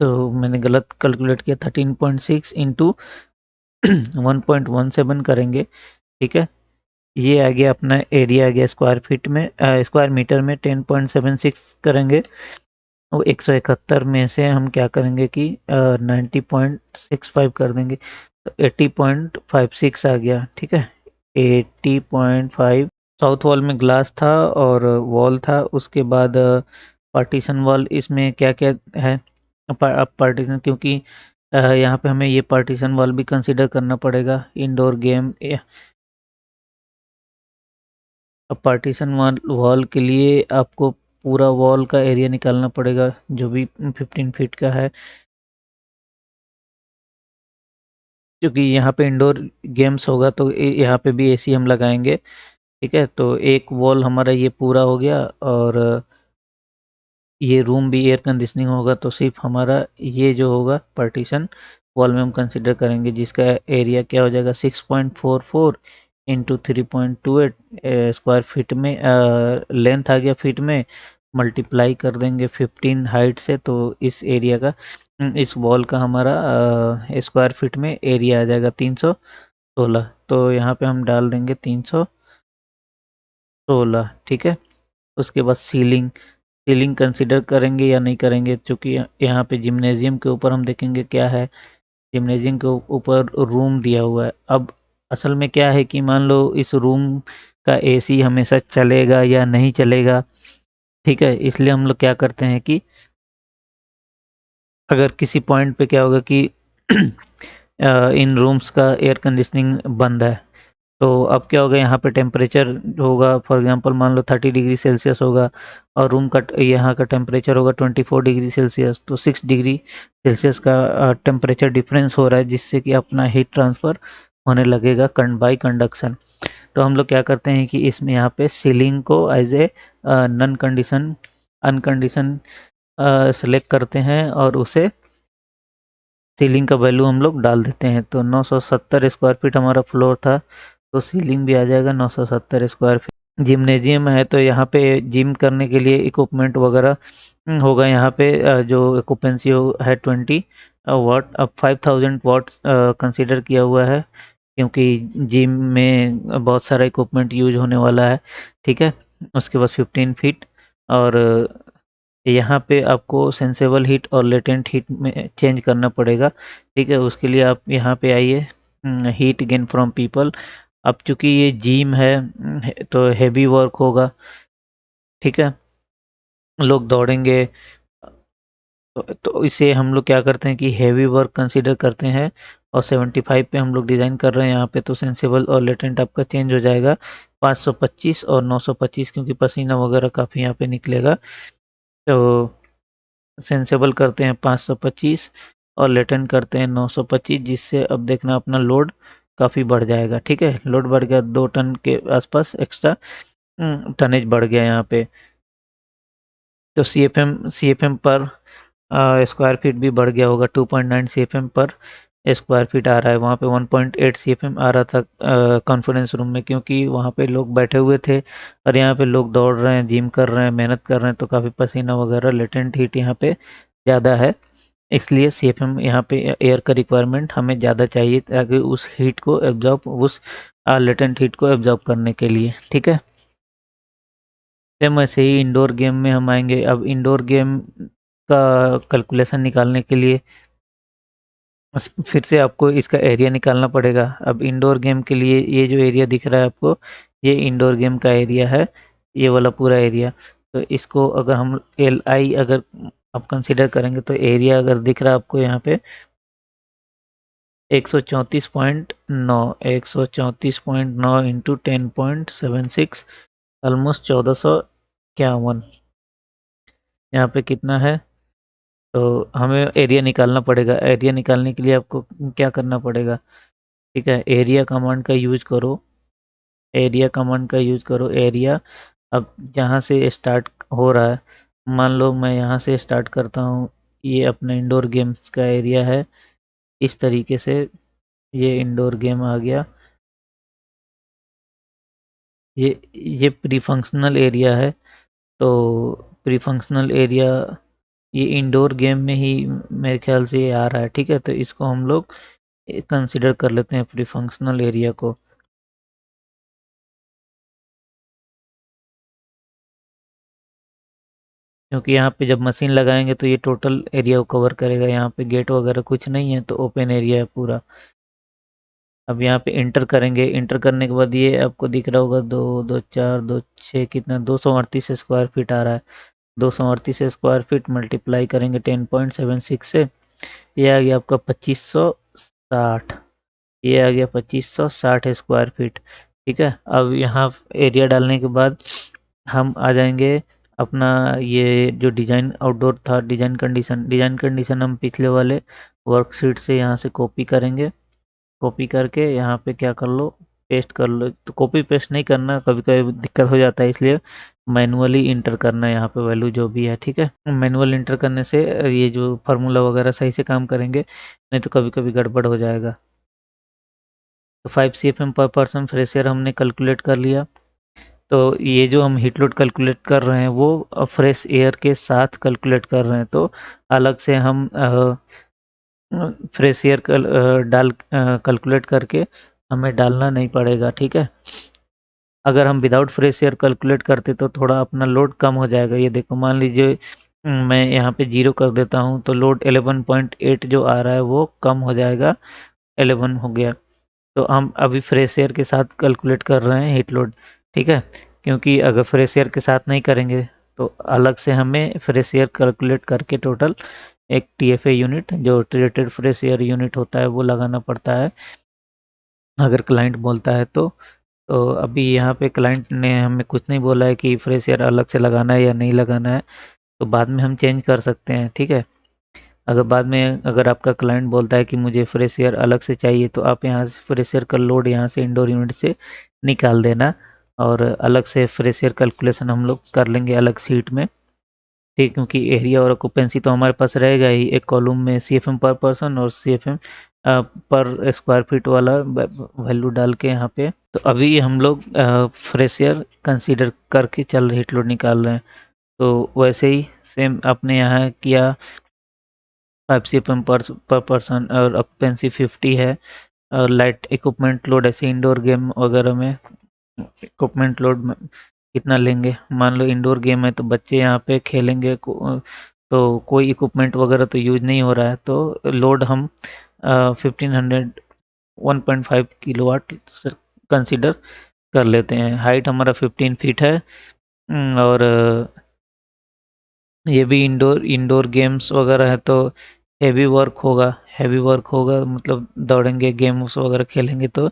तो मैंने गलत कैलकुलेट किया। 13.6 इंटू 1.17 करेंगे, ठीक है। ये आ गया अपना एरिया, आ गया स्क्वायर फीट में, स्क्वायर मीटर में 10.76 करेंगे। वो 171 में से हम क्या करेंगे कि 90.65 कर देंगे, तो 80.56 आ गया, ठीक है। 80.5। साउथ वॉल में ग्लास था और वॉल था। उसके बाद पार्टीशन वॉल, इसमें क्या क्या है, अब पार्टीशन, क्योंकि यहाँ पे हमें ये पार्टीशन वॉल भी कंसिडर करना पड़ेगा इंडोर गेम। अब पार्टीशन वॉल वॉल के लिए आपको पूरा वॉल का एरिया निकालना पड़ेगा जो भी 15 फीट का है, क्योंकि यहाँ पे इंडोर गेम्स होगा तो यहाँ पे भी एसी हम लगाएंगे, ठीक है। तो एक वॉल हमारा ये पूरा हो गया, और ये रूम भी एयर कंडीशनिंग होगा, तो सिर्फ हमारा ये जो होगा पार्टीशन वॉल में हम कंसिडर करेंगे, जिसका एरिया क्या हो जाएगा 6.44 इंटू 3.28 स्क्वायर फीट में, लेंथ आ गया फीट में, मल्टीप्लाई कर देंगे 15 हाइट से, तो इस एरिया का इस वॉल का हमारा स्क्वायर फीट में एरिया आ जाएगा 316। तो यहाँ पे हम डाल देंगे 316, ठीक है। उसके बाद सीलिंग, सीलिंग कंसीडर करेंगे या नहीं करेंगे, क्योंकि यहाँ पे जिम्नेजियम के ऊपर हम देखेंगे क्या है। जिम्नेजियम के ऊपर रूम दिया हुआ है। अब असल में क्या है कि मान लो इस रूम का एसी हमेशा चलेगा या नहीं चलेगा, ठीक है। इसलिए हम लोग क्या करते हैं कि अगर किसी पॉइंट पे क्या होगा कि इन रूम्स का एयर कंडीशनिंग बंद है, तो अब क्या होगा, यहाँ पे टेम्परेचर होगा फॉर एग्जांपल मान लो 30 डिग्री सेल्सियस होगा, और रूम का यहाँ का टेम्परेचर होगा 24 डिग्री सेल्सियस, तो 6 डिग्री सेल्सियस का टेम्परेचर डिफरेंस हो रहा है, जिससे कि अपना हीट ट्रांसफ़र होने लगेगा बाई कंडक्शन। तो हम लोग क्या करते हैं कि इसमें यहाँ पे सीलिंग को as a non condition unconditioned select करते हैं, और उसे सीलिंग का वैल्यू हम लोग डाल देते हैं। तो 970 स्क्वायर फीट हमारा फ्लोर था, तो सीलिंग भी आ जाएगा 970 स्क्वायर फीट। जिम्नेजियम है तो यहाँ पे जिम करने के लिए इक्विपमेंट वगैरह होगा। यहाँ पे जो इक्विपेंसी है 20 वाट, अब 5000 वाट कंसीडर किया हुआ है, क्योंकि जिम में बहुत सारा इक्विपमेंट यूज होने वाला है, ठीक है। उसके बाद 15 फीट, और यहाँ पे आपको सेंसेबल हीट और लेटेंट हीट में चेंज करना पड़ेगा, ठीक है। उसके लिए आप यहाँ पे आइए, हीट गेन फ्रॉम पीपल। अब चूंकि ये जिम है, तो हैवी वर्क होगा, ठीक है, लोग दौड़ेंगे। तो इसे हम लोग क्या करते हैं कि हैवी वर्क कंसीडर करते हैं, और 75 पे हम लोग डिज़ाइन कर रहे हैं यहाँ पे, तो सेंसेबल और लेटेंट आपका चेंज हो जाएगा 525 और 925, क्योंकि पसीना वगैरह काफ़ी यहाँ पे निकलेगा। तो सेंसेबल करते हैं 525 और लेटेंट करते हैं 925, जिससे अब देखना अपना लोड काफ़ी बढ़ जाएगा, ठीक है। लोड बढ़ गया 2 टन के आसपास एक्स्ट्रा टनेज बढ़ गया यहाँ पे। तो सी एफ एम पर स्क्वायर फीट भी बढ़ गया होगा, 2.9 सी एफ एम पर स्क्वायर फीट आ रहा है। वहाँ पे 1.8 सी एफ एम आ रहा था कॉन्फ्रेंस रूम में, क्योंकि वहाँ पे लोग बैठे हुए थे, और यहाँ पे लोग दौड़ रहे हैं, जिम कर रहे हैं, मेहनत कर रहे हैं, तो काफ़ी पसीना वगैरह लेटेंट हीट यहाँ पे ज़्यादा है। इसलिए सी एफ एम यहाँ पे एयर का रिक्वायरमेंट हमें ज़्यादा चाहिए, ताकि उस हीट को एब्जॉर्ब उस लेटेंट हीट को एब्जॉर्ब करने के लिए, ठीक है। सेम ऐसे ही इंडोर गेम में हम आएंगे। अब इंडोर गेम का कैलकुलेशन निकालने के लिए फिर से आपको इसका एरिया निकालना पड़ेगा। अब इंडोर गेम के लिए ये जो एरिया दिख रहा है आपको, ये इंडोर गेम का एरिया है, ये वाला पूरा एरिया। तो इसको अगर हम LI अगर आप कंसिडर करेंगे, तो एरिया अगर दिख रहा है आपको यहाँ पे 134.9, 134.9 इंटू 10.76, ऑलमोस्ट 1451। यहाँ पे कितना है, तो हमें एरिया निकालना पड़ेगा। एरिया निकालने के लिए आपको क्या करना पड़ेगा, ठीक है, एरिया कमांड का यूज करो। एरिया कमांड का यूज करो। एरिया अब जहाँ से स्टार्ट हो रहा है, मान लो मैं यहाँ से स्टार्ट करता हूँ, ये अपना इंडोर गेम्स का एरिया है। इस तरीके से ये इंडोर गेम आ गया। ये प्री फंक्शनल एरिया है। तो प्री फंक्शनल एरिया ये इंडोर गेम में ही मेरे ख्याल से ये आ रहा है, ठीक है। तो इसको हम लोग कंसिडर कर लेते हैं प्री फंक्शनल एरिया को। क्योंकि यहाँ पे जब मशीन लगाएंगे तो ये टोटल एरिया को कवर करेगा। यहाँ पे गेट वगैरह कुछ नहीं है, तो ओपन एरिया है पूरा। अब यहाँ पे इंटर करेंगे। इंटर करने के बाद ये आपको दिख रहा होगा 2 2 4 2 6 कितना 238 स्क्वायर फीट आ रहा है। 238 स्क्वायर फीट मल्टीप्लाई करेंगे 10.76 से, ये आ गया आपका 2560। ये आ गया 2560 स्क्वायर फीट, ठीक है। अब यहाँ एरिया डालने के बाद हम आ जाएंगे अपना ये जो डिज़ाइन आउटडोर था, डिज़ाइन कंडीशन हम पिछले वाले वर्कशीट से यहाँ से कॉपी करेंगे। कॉपी करके यहाँ पे क्या कर लो, पेस्ट कर लो। तो कॉपी पेस्ट नहीं करना, कभी कभी दिक्कत हो जाता है, इसलिए मैनुअली इंटर करना है यहाँ पे वैल्यू जो भी है, ठीक है। मैनुअल इंटर करने से ये जो फार्मूला वगैरह सही से काम करेंगे, नहीं तो कभी कभी गड़बड़ हो जाएगा। तो 5 CFM पर पर्सन फ्रेश एयर हमने कैलकुलेट कर लिया। तो ये जो हम हीट लोड कैलकुलेट कर रहे हैं, वो फ्रेश एयर के साथ कैलकुलेट कर रहे हैं, तो अलग से हम फ्रेश एयर डाल कैलकुलेट करके हमें डालना नहीं पड़ेगा, ठीक है। अगर हम विदाउट फ्रेश एयर कैलकुलेट करते तो थोड़ा अपना लोड कम हो जाएगा। ये देखो मान लीजिए मैं यहाँ पे 0 कर देता हूँ तो लोड 11.8 जो आ रहा है वो कम हो जाएगा, 11 हो गया। तो हम अभी फ्रेश एयर के साथ कैलकुलेट कर रहे हैं हीट लोड, ठीक है। क्योंकि अगर फ्रेश एयर के साथ नहीं करेंगे तो अलग से हमें फ्रेश एयर कैलकुलेट करके टोटल एक TFA यूनिट जो ट्रीटेड फ्रेश एयर यूनिट होता है वो लगाना पड़ता है अगर क्लाइंट बोलता है तो अभी यहाँ पे क्लाइंट ने हमें कुछ नहीं बोला है कि फ्रेश एयर अलग से लगाना है या नहीं लगाना है, तो बाद में हम चेंज कर सकते हैं, ठीक है। अगर बाद में अगर आपका क्लाइंट बोलता है कि मुझे फ्रेश एयर अलग से चाहिए तो आप यहाँ से फ्रेश एयर का लोड यहाँ से इंडोर यूनिट से निकाल देना और अलग से फ्रेश एयर कैलकुलेशन हम लोग कर लेंगे अलग सीट में, ठीक। क्योंकि एरिया और ऑक्यूपेंसी तो हमारे पास रहेगा ही, एक कॉलम में CFM पर पर्सन और CFM पर स्क्वायर फीट वाला वैल्यू डाल के यहाँ पे। तो अभी हम लोग फ्रेश एयर कंसीडर करके चल हीट लोड निकाल रहे हैं। तो वैसे ही सेम आपने यहाँ किया 5 CFM पर पर्सन और ऑक्यूपेंसी 50 है और लाइट इक्विपमेंट लोड ऐसे इंडोर गेम वगैरह में इक्विपमेंट लोड में कितना लेंगे। मान लो इंडोर गेम है तो बच्चे यहाँ पे खेलेंगे तो कोई इक्विपमेंट वगैरह तो यूज नहीं हो रहा है तो लोड हम 1500 1.5 किलोवाट कंसीडर कर लेते हैं। हाइट हमारा 15 फीट है और ये भी इंडोर इंडोर गेम्स वगैरह है तो हैवी वर्क होगा मतलब दौड़ेंगे गेम्स वगैरह खेलेंगे तो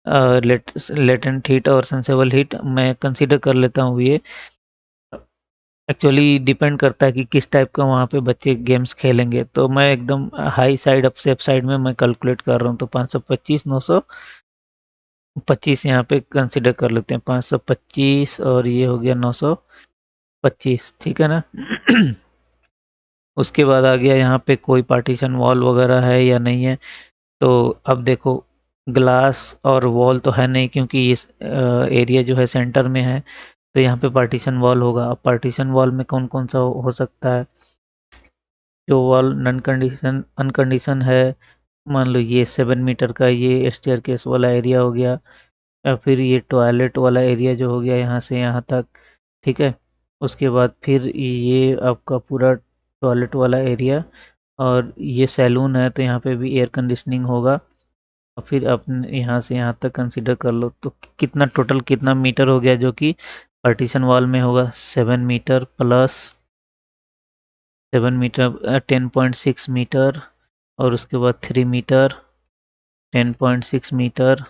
लेटेंट हीट और सेंसेबल हीट मैं कंसीडर कर लेता हूँ। ये एक्चुअली डिपेंड करता है कि किस टाइप का वहाँ पे बच्चे गेम्स खेलेंगे, तो मैं एकदम high side up safe side में मैं कैलकुलेट कर रहा हूँ। तो 525 925 यहाँ पे कंसीडर कर लेते हैं, 525 और ये हो गया 925, ठीक है ना। उसके बाद आ गया यहाँ पे कोई पार्टीशन वॉल वगैरह है या नहीं है। तो अब देखो ग्लास और वॉल तो है नहीं क्योंकि ये एरिया जो है सेंटर में है, तो यहाँ पे पार्टीशन वॉल होगा। अब पार्टीशन वॉल में कौन कौन सा हो सकता है, जो वॉल नॉन कंडीशन अनकंडीशन है, मान लो ये 7 मीटर का ये स्टेयरकेस वाला एरिया हो गया या फिर ये टॉयलेट वाला एरिया जो हो गया यहाँ से यहाँ तक, ठीक है। उसके बाद फिर ये आपका पूरा टॉयलेट वाला एरिया और ये सैलून है तो यहाँ पे भी एयर कंडीशनिंग होगा। और फिर अपने यहाँ से यहाँ तक कंसीडर कर लो तो कितना टोटल कितना मीटर हो गया जो कि पार्टीशन वॉल में होगा, 7 मीटर प्लस 7 मीटर 10.6 मीटर और उसके बाद 3 metre 10.6 metre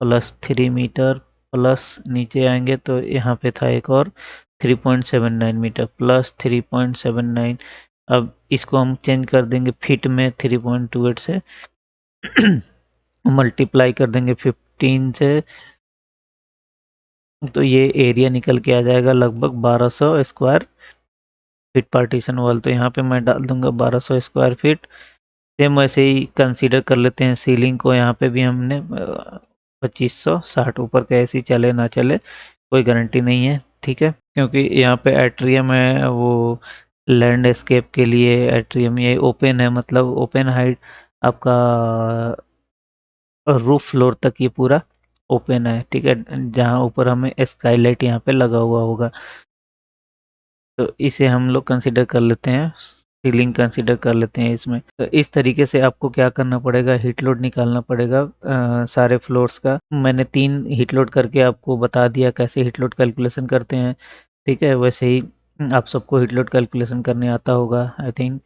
plus 3 metre plus नीचे आएंगे तो यहाँ पे था एक और 3.79 मीटर प्लस 3.79। अब इसको हम चेंज कर देंगे फीट में 3.28 से मल्टीप्लाई कर देंगे 15 से, तो ये एरिया निकल के आ जाएगा लगभग 1200 स्क्वायर फीट पार्टीशन वॉल। तो यहाँ पे मैं डाल दूंगा 1200 स्क्वायर फीट। सेम वैसे ही कंसीडर कर लेते हैं सीलिंग को, यहाँ पे भी हमने 2560 ऊपर का AC चले ना चले कोई गारंटी नहीं है, ठीक है। क्योंकि यहाँ पे एट्रियम है वो लैंडस्केप के लिए एट्रियम, ये ओपन है मतलब ओपन हाइट आपका रूफ फ्लोर तक ये पूरा ओपन है, ठीक है। जहाँ ऊपर हमें स्काईलाइट यहाँ पे लगा हुआ होगा तो इसे हम लोग कंसीडर कर लेते हैं, सीलिंग कंसीडर कर लेते हैं इसमें। तो इस तरीके से आपको क्या करना पड़ेगा, हीट लोड निकालना पड़ेगा सारे फ्लोर्स का। मैंने 3 हीट लोड करके आपको बता दिया कैसे हीट लोड कैलकुलेशन करते हैं, ठीक है। वैसे ही आप सबको हीट लोड कैलकुलेशन करने आता होगा आई थिंक,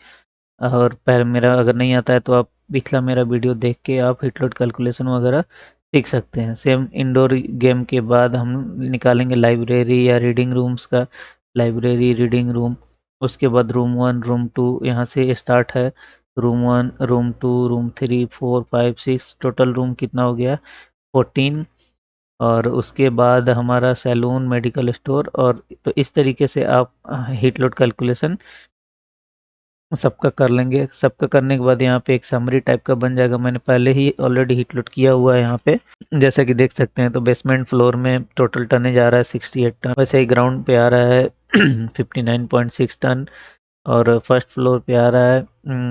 और पहले मेरा अगर नहीं आता है तो आप पिछला मेरा वीडियो देख के आप हीट लोड कैलकुलेशन वगैरह सीख सकते हैं। सेम इंडोर गेम के बाद हम निकालेंगे लाइब्रेरी या रीडिंग रूम्स का, लाइब्रेरी रीडिंग रूम। उसके बाद रूम 1 रूम 2 यहाँ से स्टार्ट है, room 1 room 2 room 3 4 5 6 total room कितना हो गया 14। और उसके बाद हमारा सैलून मेडिकल स्टोर, और तो इस तरीके से आप हीट लोड कैलकुलेशन सबका कर लेंगे। सबका करने के बाद यहाँ पे एक समरी टाइप का बन जाएगा, मैंने पहले ही ऑलरेडी हीट लोड किया हुआ है यहाँ पे जैसा कि देख सकते हैं। तो बेसमेंट फ्लोर में टोटल टनेज आ रहा है 68 टन, वैसे ही ग्राउंड पे आ रहा है 59.6 टन और फर्स्ट फ्लोर पे आ रहा है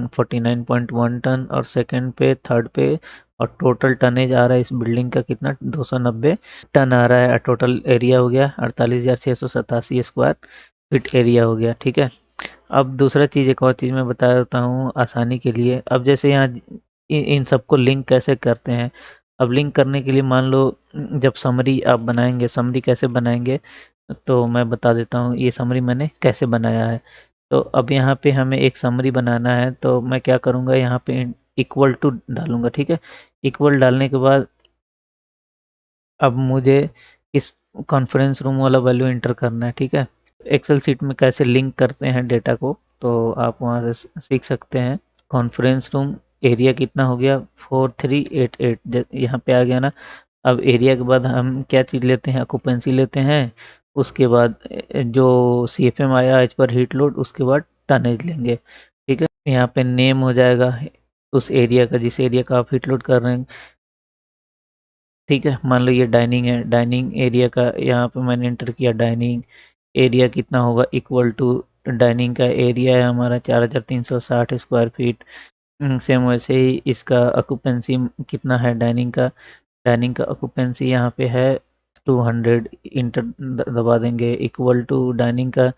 49.1 टन और सेकंड पे थर्ड पे और टोटल टनेज आ रहा है इस बिल्डिंग का कितना 290 टन आ रहा है। और टोटल एरिया हो गया 48,687 स्क्वायर फीट एरिया हो गया। ठीक है, अब दूसरा चीज़, एक और चीज़ मैं बता देता हूँ आसानी के लिए। अब जैसे यहाँ इन सबको लिंक कैसे करते हैं। अब लिंक करने के लिए मान लो जब समरी आप बनाएंगे, समरी कैसे बनाएंगे तो मैं बता देता हूँ ये समरी मैंने कैसे बनाया है। तो अब यहाँ पे हमें एक समरी बनाना है, तो मैं क्या करूँगा, यहाँ पे इक्वल टू डालूंगा। ठीक है, इक्वल डालने के बाद अब मुझे इस कॉन्फ्रेंस रूम वाला वैल्यू इंटर करना है। ठीक है, एक्सेल सीट में कैसे लिंक करते हैं डेटा को, तो आप वहाँ से सीख सकते हैं। कॉन्फ्रेंस रूम एरिया कितना हो गया 4388, यहाँ पे आ गया ना। अब एरिया के बाद हम क्या चीज़ लेते हैं, ऑक्यूपेंसी लेते हैं। उसके बाद जो CFM आया एज पर हीट लोड, उसके बाद टनेज लेंगे। ठीक है, यहाँ पे नेम हो जाएगा उस एरिया का जिस एरिया का आप हीट लोड कर रहे हैं। ठीक है, मान लो ये डाइनिंग है, डाइनिंग एरिया का यहाँ पे मैंने एंटर किया डाइनिंग एरिया कितना होगा इक्वल टू डाइनिंग का एरिया है हमारा 4360 स्क्वायर फीट। सेम वैसे ही इसका ऑक्यूपेंसी कितना है डाइनिंग का ऑक्यूपेंसी यहाँ पे है 200, इंटर दबा देंगे इक्वल टू डाइनिंग का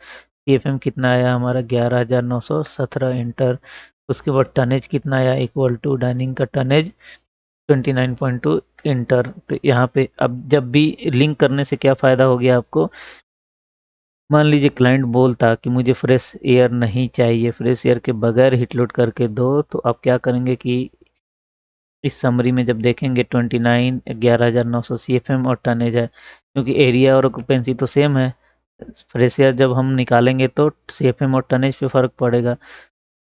CFM कितना आया हमारा 11,917, इंटर। उसके बाद टनेज कितना आया इक्वल टू डाइनिंग का टनेज 29.2, इंटर। तो यहाँ पे अब जब भी लिंक करने से क्या फ़ायदा हो गया आपको, मान लीजिए क्लाइंट बोलता कि मुझे फ्रेश एयर नहीं चाहिए, फ्रेश एयर के बगैर हीट लोड करके दो, तो आप क्या करेंगे कि इस समरी में जब देखेंगे 29 11,900 CFM और टनेज है, क्योंकि एरिया और ऑक्यूपेंसी तो सेम है। फ्रेश एयर जब हम निकालेंगे तो CFM और टनेज पे फ़र्क पड़ेगा।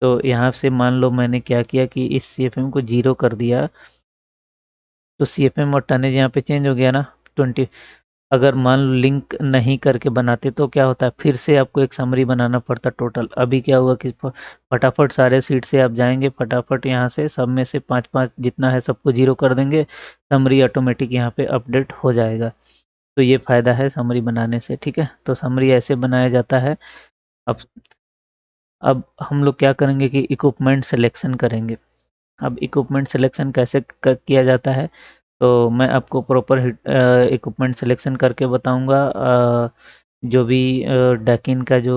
तो यहाँ से मान लो मैंने क्या किया कि इस CFM को 0 कर दिया, तो CFM और टनेज यहाँ पे चेंज हो गया ना 20। अगर मान लो लिंक नहीं करके बनाते तो क्या होता है, फिर से आपको एक समरी बनाना पड़ता टोटल। अभी क्या हुआ कि फटाफट सारे सीट से आप जाएंगे, फटाफट यहाँ से सब में से 5-5 जितना है सबको 0 कर देंगे, समरी ऑटोमेटिक यहाँ पे अपडेट हो जाएगा। तो ये फ़ायदा है समरी बनाने से। ठीक है, तो समरी ऐसे बनाया जाता है। अब अब हम लोग क्या करेंगे कि इक्विपमेंट सिलेक्शन करेंगे। अब इक्विपमेंट सिलेक्शन कैसे किया जाता है, तो मैं आपको प्रॉपर इक्विपमेंट सिलेक्शन करके बताऊंगा। जो भी डैकिन का जो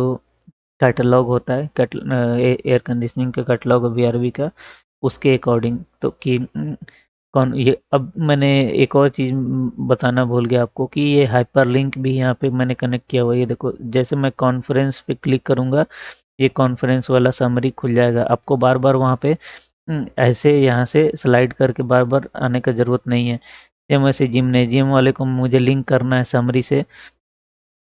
कैटलॉग होता है, एयर कंडीशनिंग का कैटलॉग VRV का, उसके अकॉर्डिंग। तो कि कौन ये, अब मैंने एक और चीज़ बताना भूल गया आपको कि ये हाइपर लिंक भी यहाँ पे मैंने कनेक्ट किया हुआ है। ये देखो, जैसे मैं कॉन्फ्रेंस पे क्लिक करूँगा, ये कॉन्फ्रेंस वाला समरी खुल जाएगा। आपको बार बार वहाँ पे ऐसे यहाँ से स्लाइड करके बार बार आने का ज़रूरत नहीं है। सेम वैसे जिम्नेजियम वाले को मुझे लिंक करना है समरी से,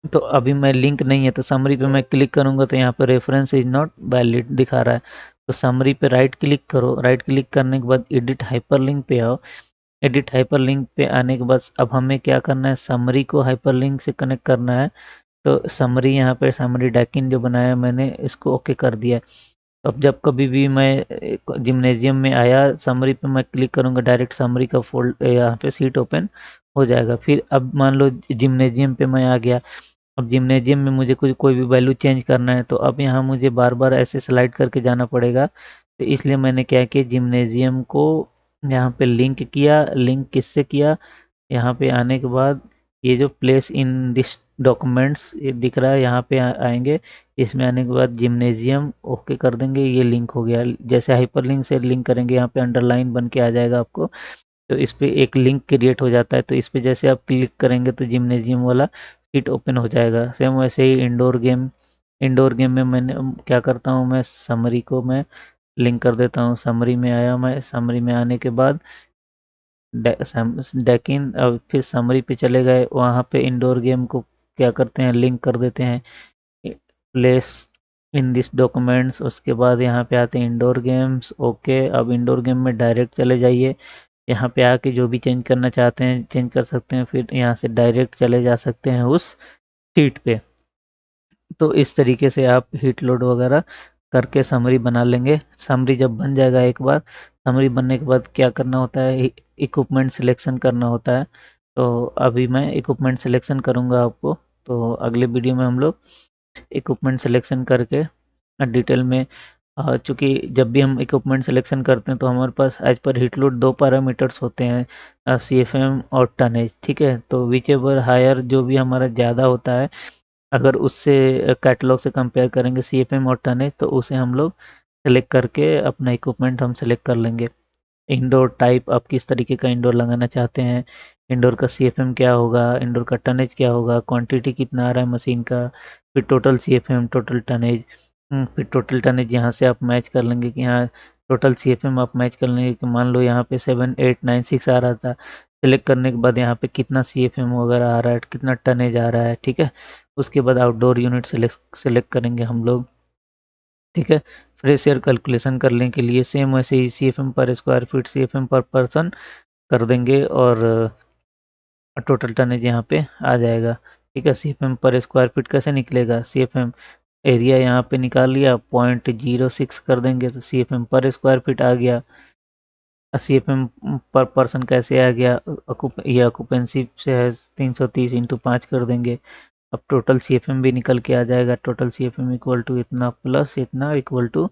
तो अभी मैं लिंक नहीं है, तो समरी पे मैं क्लिक करूँगा तो यहाँ पे रेफरेंस इज नॉट वैलिड दिखा रहा है। तो समरी पे राइट क्लिक करो, राइट क्लिक करने के बाद एडिट हाइपरलिंक पे आओ। एडिट हाइपरलिंक पे आने के बाद अब हमें क्या करना है, समरी को हाइपरलिंक से कनेक्ट करना है। तो समरी यहाँ पे समरी डैकिन जो बनाया मैंने इसको ओके कर दिया। अब जब कभी भी मैं जिम्नेजियम में आया, समरी पे मैं क्लिक करूँगा, डायरेक्ट समरी का फोल्ड यहाँ पे सीट ओपन हो जाएगा। फिर अब मान लो जिम्नेजियम पे मैं आ गया, अब जिम्नेजियम में मुझे कुछ कोई भी वैल्यू चेंज करना है, तो अब यहाँ मुझे बार बार ऐसे स्लाइड करके जाना पड़ेगा। तो इसलिए मैंने क्या किया, जिम्नेजियम को यहाँ पे लिंक किया। लिंक किससे किया, यहाँ पे आने के बाद ये जो प्लेस इन दिस डॉक्यूमेंट्स ये दिख रहा है, यहाँ पे आएंगे। इसमें आने के बाद जिम्नेजियम ओके कर देंगे, ये लिंक हो गया। जैसे हाइपरलिंक से लिंक करेंगे, यहाँ पे अंडरलाइन बन के आ जाएगा आपको, तो इस पे एक लिंक क्रिएट हो जाता है। तो इस पे जैसे आप क्लिक करेंगे तो जिम्नेजियम वाला सीट ओपन हो जाएगा। सेम वैसे ही इंडोर गेम में मैंने क्या करता हूँ, मैं समरी को मैं लिंक कर देता हूँ। समरी में आया, मैं समरी में आने के बाद डेकिन, अब फिर समरी पे चले गए, वहाँ पे इंडोर गेम को क्या करते हैं, लिंक कर देते हैं प्लेस इन दिस डॉक्यूमेंट्स। उसके बाद यहाँ पे आते हैं इंडोर गेम्स। ओके, अब इंडोर गेम में डायरेक्ट चले जाइए, यहाँ पे आके जो भी चेंज करना चाहते हैं चेंज कर सकते हैं। फिर यहाँ से डायरेक्ट चले जा सकते हैं उस सीट पे। तो इस तरीके से आप हीट लोड वगैरह करके समरी बना लेंगे। समरी जब बन जाएगा एक बार, समरी बनने के बाद क्या करना होता है, इक्विपमेंट सिलेक्शन करना होता है। तो अभी मैं इक्विपमेंट सिलेक्शन करूँगा आपको, तो अगले वीडियो में हम लोग इक्विपमेंट सिलेक्शन करके डिटेल में चूँकि जब भी हम इक्विपमेंट सिलेक्शन करते हैं तो हमारे पास as per heat load 2 parameters होते हैं, सीएफएम और टनेज, ठीक है? तो व्हिच एवर हायर जो भी हमारा ज़्यादा होता है, अगर उससे कैटलॉग से कंपेयर करेंगे सीएफएम और टनेज, तो उसे हम लोग सेलेक्ट करके अपना इक्विपमेंट हम सेलेक्ट कर लेंगे। इंडोर टाइप आप किस तरीके का इंडोर लगाना चाहते हैं, इंडोर का सीएफएम क्या होगा, इंडोर का टनेज क्या होगा, क्वांटिटी कितना आ रहा है मशीन का, फिर टोटल सीएफएम, टोटल टनेज, फिर टोटल टनेज यहाँ से आप मैच कर लेंगे कि हाँ टोटल सीएफएम आप मैच कर लेंगे कि मान लो यहाँ पे 7896 आ रहा था, सेलेक्ट करने के बाद यहाँ पे कितना सीएफएम वगैरह आ रहा है, कितना टनेज आ रहा है, ठीक है? उसके बाद आउटडोर यूनिट सेलेक्ट करेंगे हम लोग, ठीक है? फ्रेश एयर कैलकुलेशन करने के लिए सेम वैसे ही सीएफएम पर स्क्वायर फीट, सीएफएम पर पर्सन कर देंगे और टोटल टनेज यहाँ पे आ जाएगा, ठीक है? सीएफएम पर स्क्वायर फीट कैसे निकलेगा, सीएफएम एरिया यहाँ पे निकाल लिया, 0.06 कर देंगे तो सीएफएम पर स्क्वायर फीट आ गया। सीएफएम पर पर्सन कैसे आ गया, ये ऑक्यूपेंसी से है 330 इंटू 5 कर देंगे, अब टोटल सीएफएम भी निकल के आ जाएगा। टोटल सीएफएम इक्वल टू इतना प्लस इतना इक्वल टू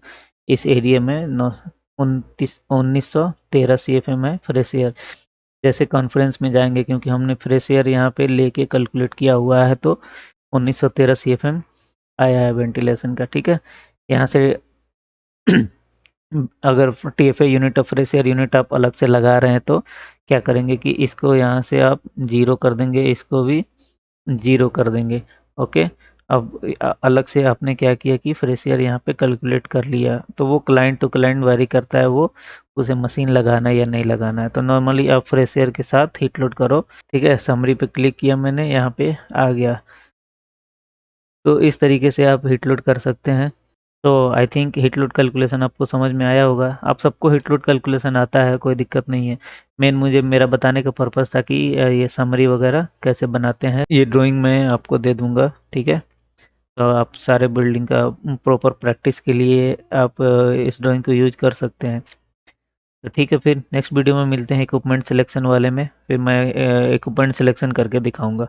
इस एरिया में 1913 सीएफएम है फ्रेश एयर। जैसे कॉन्फ्रेंस में जाएंगे, क्योंकि हमने फ्रेश एयर यहाँ पे लेके कैलकुलेट किया हुआ है, तो 1913 सीएफएम आया है वेंटिलेशन का, ठीक है? यहाँ से अगर टीएफए यूनिट और फ्रेश एयर यूनिट आप अलग से लगा रहे हैं तो क्या करेंगे कि इसको यहाँ से आप 0 कर देंगे, इसको भी 0 कर देंगे, ओके? अब अलग से आपने क्या किया कि फ्रेश एयर यहाँ पे कैलकुलेट कर लिया, तो वो क्लाइंट टू क्लाइंट वेरी करता है, वो उसे मशीन लगाना है या नहीं लगाना है। तो नॉर्मली आप फ्रेश एयर के साथ हीट लोड करो, ठीक है? समरी पे क्लिक किया मैंने, यहाँ पे आ गया। तो इस तरीके से आप हीट लोड कर सकते हैं। तो I think heat load calculation आपको समझ में आया होगा। आप सबको हीट लोड कैलकुलेशन आता है, कोई दिक्कत नहीं है। मुझे मेरा बताने का पर्पज़ था कि ये समरी वगैरह कैसे बनाते हैं, ये ड्राइंग मैं आपको दे दूंगा, ठीक है? तो आप सारे बिल्डिंग का प्रॉपर प्रैक्टिस के लिए आप इस ड्राइंग को यूज कर सकते हैं। तो ठीक है, फिर नेक्स्ट वीडियो में मिलते हैं इक्विपमेंट सिलेक्शन वाले में, फिर मैं इक्विपमेंट सिलेक्शन करके दिखाऊंगा।